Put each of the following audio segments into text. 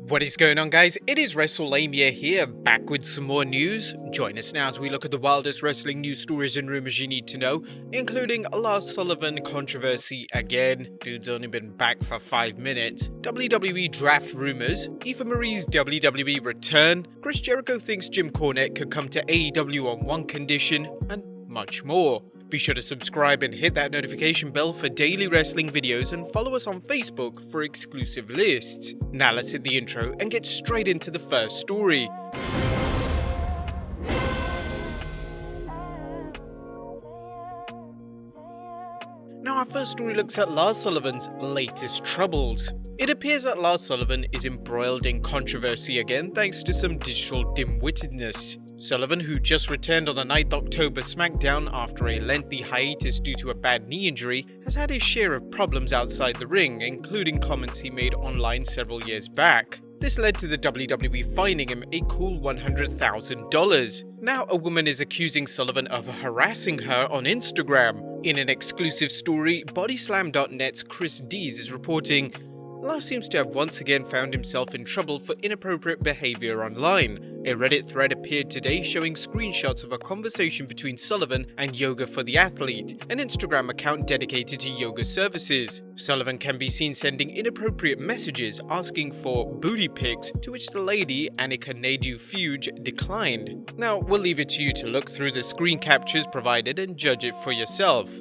What is going on, guys? It is Wrestlelamia here, back with some more news. Join us now as we look at the wildest wrestling news stories and rumors you need to know, including Lars Sullivan controversy again. Dude's only been back for 5 minutes. WWE draft rumors, Eva Marie's WWE return, Chris Jericho thinks Jim Cornette could come to AEW on one condition, and much more. Be sure to subscribe and hit that notification bell for daily wrestling videos and follow us on Facebook for exclusive lists. Now let's hit the intro and get straight into the first story. Now our first story looks at Lars Sullivan's latest troubles. It appears that Lars Sullivan is embroiled in controversy again thanks to some digital dim-wittedness. Sullivan, who just returned on the 9th October SmackDown after a lengthy hiatus due to a bad knee injury, has had his share of problems outside the ring, including comments he made online several years back. This led to the WWE fining him a cool $100,000. Now a woman is accusing Sullivan of harassing her on Instagram. In an exclusive story, Bodyslam.net's Chris Dees is reporting, Lars seems to have once again found himself in trouble for inappropriate behavior online. A Reddit thread appeared today showing screenshots of a conversation between Sullivan and Yoga for the Athlete, an Instagram account dedicated to yoga services. Sullivan can be seen sending inappropriate messages asking for booty pics, to which the lady, Annika Nadu-Fuge, declined. Now, we'll leave it to you to look through the screen captures provided and judge it for yourself.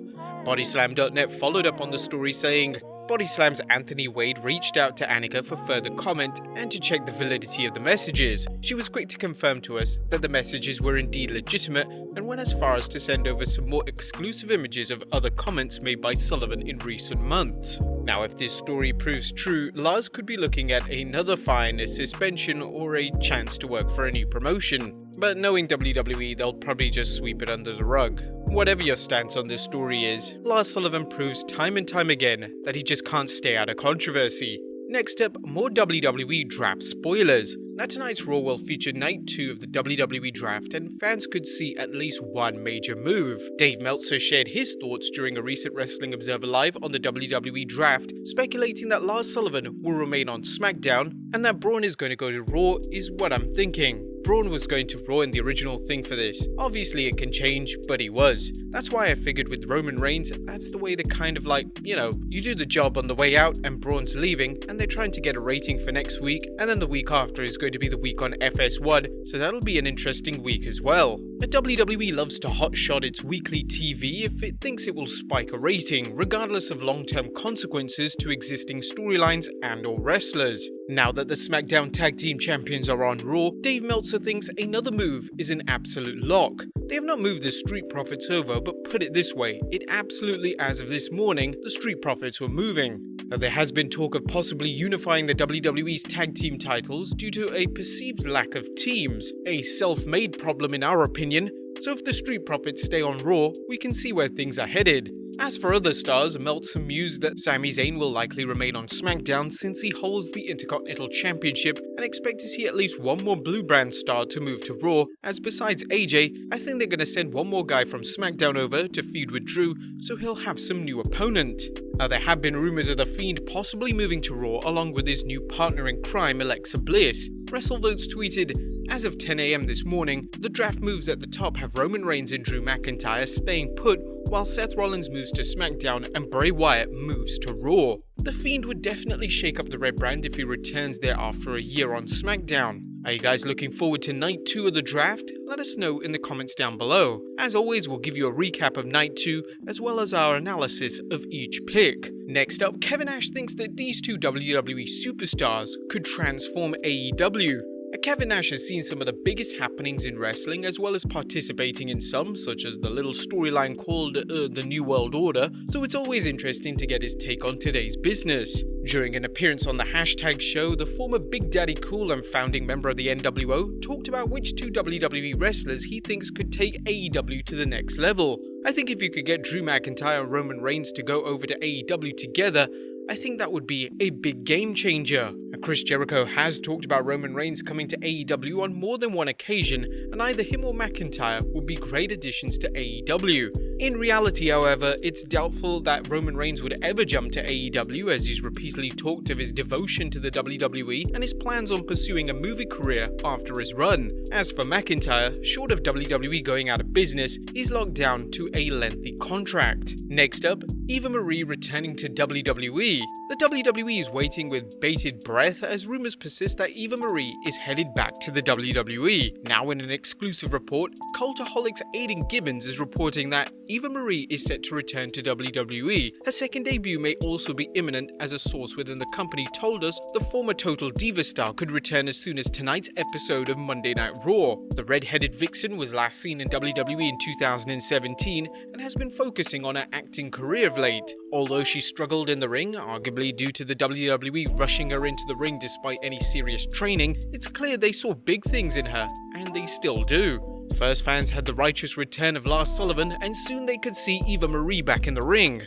Bodyslam.net followed up on the story saying, Bodyslam's Anthony Wade reached out to Annika for further comment and to check the validity of the messages. She was quick to confirm to us that the messages were indeed legitimate and went as far as to send over some more exclusive images of other comments made by Sullivan in recent months. Now, if this story proves true, Lars could be looking at another fine, a suspension, or a chance to work for a new promotion. But knowing WWE, they'll probably just sweep it under the rug. Whatever your stance on this story is, Lars Sullivan proves time and time again that he just can't stay out of controversy. Next up, more WWE draft spoilers. Now tonight's Raw will feature night 2 of the WWE draft and fans could see at least one major move. Dave Meltzer shared his thoughts during a recent Wrestling Observer Live on the WWE draft, speculating that Lars Sullivan will remain on SmackDown and that Braun is going to go to Raw is what I'm thinking. Braun was going to Raw in the original thing for this. Obviously it can change, but he was. That's why I figured with Roman Reigns, that's the way to kind of like, you do the job on the way out and Braun's leaving and they're trying to get a rating for next week and then the week after is going to be the week on FS1, so that'll be an interesting week as well. The WWE loves to hotshot its weekly TV if it thinks it will spike a rating, regardless of long-term consequences to existing storylines and or wrestlers. Now that the SmackDown Tag Team Champions are on Raw, Dave Meltzer thinks another move is an absolute lock. They have not moved the Street Profits over, but put it this way, it absolutely, as of this morning, the Street Profits were moving. Now, there has been talk of possibly unifying the WWE's tag team titles due to a perceived lack of teams, a self-made problem in our opinion, so if the Street Profits stay on Raw, we can see where things are headed. As for other stars, Meltzer mused that Sami Zayn will likely remain on SmackDown since he holds the Intercontinental Championship and expect to see at least one more Blue Brand star to move to Raw, as besides AJ, I think they're going to send one more guy from SmackDown over to feud with Drew so he'll have some new opponent. Now there have been rumors of The Fiend possibly moving to Raw along with his new partner in crime, Alexa Bliss. WrestleVotes tweeted, as of 10 AM this morning, the draft moves at the top have Roman Reigns and Drew McIntyre staying put, while Seth Rollins moves to SmackDown and Bray Wyatt moves to Raw. The Fiend would definitely shake up the red brand if he returns there after a year on SmackDown. Are you guys looking forward to night 2 of the draft? Let us know in the comments down below. As always, we'll give you a recap of night 2 as well as our analysis of each pick. Next up, Kevin Nash thinks that these two WWE superstars could transform AEW. Kevin Nash has seen some of the biggest happenings in wrestling as well as participating in some, such as the little storyline called the New World Order, so it's always interesting to get his take on today's business. During an appearance on the Hashtag Show, the former Big Daddy Cool and founding member of the NWO talked about which two WWE wrestlers he thinks could take AEW to the next level. I think if you could get Drew McIntyre and Roman Reigns to go over to AEW together, I think that would be a big game changer. Chris Jericho has talked about Roman Reigns coming to AEW on more than one occasion, and either him or McIntyre would be great additions to AEW. In reality, however, it's doubtful that Roman Reigns would ever jump to AEW, as he's repeatedly talked of his devotion to the WWE and his plans on pursuing a movie career after his run. As for McIntyre, short of WWE going out of business, he's locked down to a lengthy contract. Next up, Eva Marie returning to WWE. The WWE is waiting with bated breath as rumors persist that Eva Marie is headed back to the WWE. Now in an exclusive report, Cultaholic's Aidan Gibbons is reporting that Eva Marie is set to return to WWE. Her second debut may also be imminent, as a source within the company told us the former Total Diva star could return as soon as tonight's episode of Monday Night Raw. The red-headed vixen was last seen in WWE in 2017 and has been focusing on her acting career of late. Although she struggled in the ring, arguably due to the WWE rushing her into the ring despite any serious training, it's clear they saw big things in her, and they still do. First, fans had the righteous return of Lars Sullivan, and soon they could see Eva Marie back in the ring.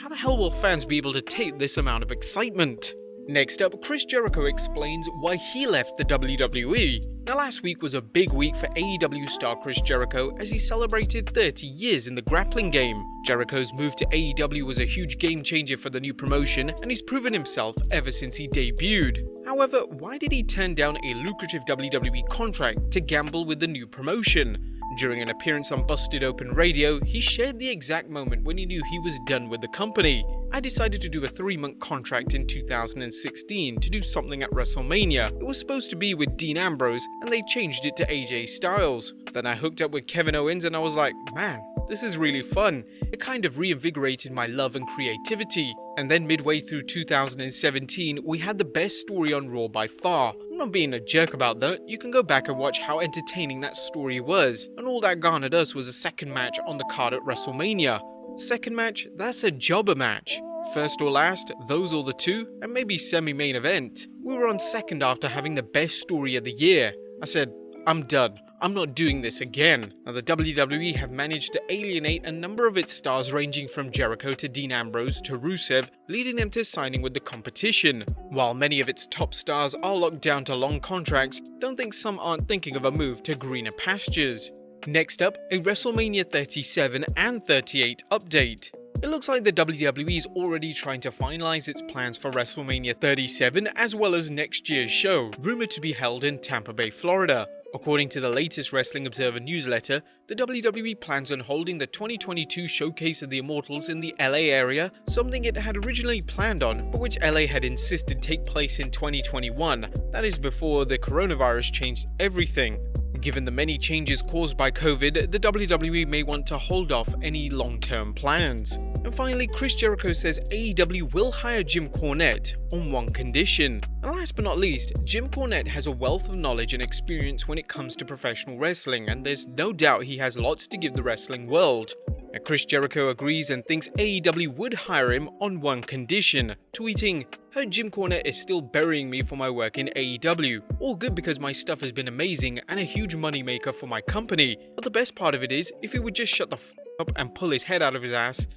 How the hell will fans be able to take this amount of excitement? Next up, Chris Jericho explains why he left the WWE. Now, last week was a big week for AEW star Chris Jericho as he celebrated 30 years in the grappling game. Jericho's move to AEW was a huge game changer for the new promotion, and he's proven himself ever since he debuted. However, why did he turn down a lucrative WWE contract to gamble with the new promotion? During an appearance on Busted Open Radio, he shared the exact moment when he knew he was done with the company. I decided to do a 3-month contract in 2016 to do something at WrestleMania. It was supposed to be with Dean Ambrose, and they changed it to AJ Styles. Then I hooked up with Kevin Owens and I was like, man, this is really fun. It kind of reinvigorated my love and creativity. And then midway through 2017, we had the best story on Raw by far. I'm not being a jerk about that, you can go back and watch how entertaining that story was. And all that garnered us was a second match on the card at WrestleMania. Second match? That's a jobber match. First or last, those are the two, and maybe semi-main event. We were on second after having the best story of the year. I said, I'm done. I'm not doing this again. Now, the WWE have managed to alienate a number of its stars, ranging from Jericho to Dean Ambrose to Rusev, leading them to signing with the competition. While many of its top stars are locked down to long contracts, don't think some aren't thinking of a move to greener pastures. Next up, a WrestleMania 37 and 38 update. It looks like the WWE is already trying to finalize its plans for WrestleMania 37 as well as next year's show, rumored to be held in Tampa Bay, Florida. According to the latest Wrestling Observer newsletter, the WWE plans on holding the 2022 Showcase of the Immortals in the LA area, something it had originally planned on, but which LA had insisted take place in 2021. That is before the coronavirus changed everything. Given the many changes caused by COVID, the WWE may want to hold off any long-term plans. And finally, Chris Jericho says AEW will hire Jim Cornette on one condition. And last but not least, Jim Cornette has a wealth of knowledge and experience when it comes to professional wrestling, and there's no doubt he has lots to give the wrestling world. Now, Chris Jericho agrees and thinks AEW would hire him on one condition, tweeting, "Heard Jim Cornette is still burying me for my work in AEW. All good because my stuff has been amazing and a huge moneymaker for my company. But the best part of it is, if he would just shut the f up and pull his head out of his ass,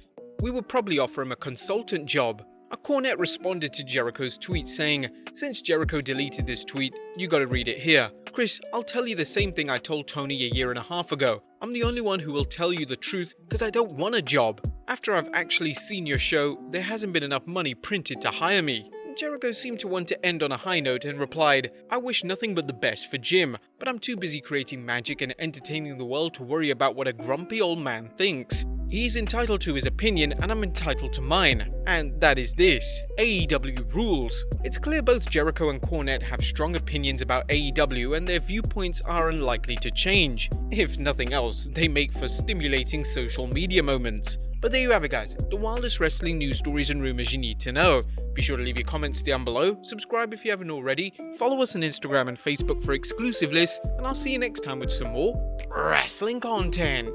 we would probably offer him a consultant job." Cornette responded to Jericho's tweet saying, "Since Jericho deleted this tweet, you gotta read it here. Chris, I'll tell you the same thing I told Tony a year and a half ago. I'm the only one who will tell you the truth because I don't want a job. After I've actually seen your show, there hasn't been enough money printed to hire me." Jericho seemed to want to end on a high note and replied, "I wish nothing but the best for Jim, but I'm too busy creating magic and entertaining the world to worry about what a grumpy old man thinks. He's entitled to his opinion and I'm entitled to mine, and that is this: AEW rules." It's clear both Jericho and Cornette have strong opinions about AEW and their viewpoints are unlikely to change. If nothing else, they make for stimulating social media moments. But there you have it, guys, the wildest wrestling news stories and rumors you need to know. Be sure to leave your comments down below, subscribe if you haven't already, follow us on Instagram and Facebook for exclusive lists, and I'll see you next time with some more wrestling content.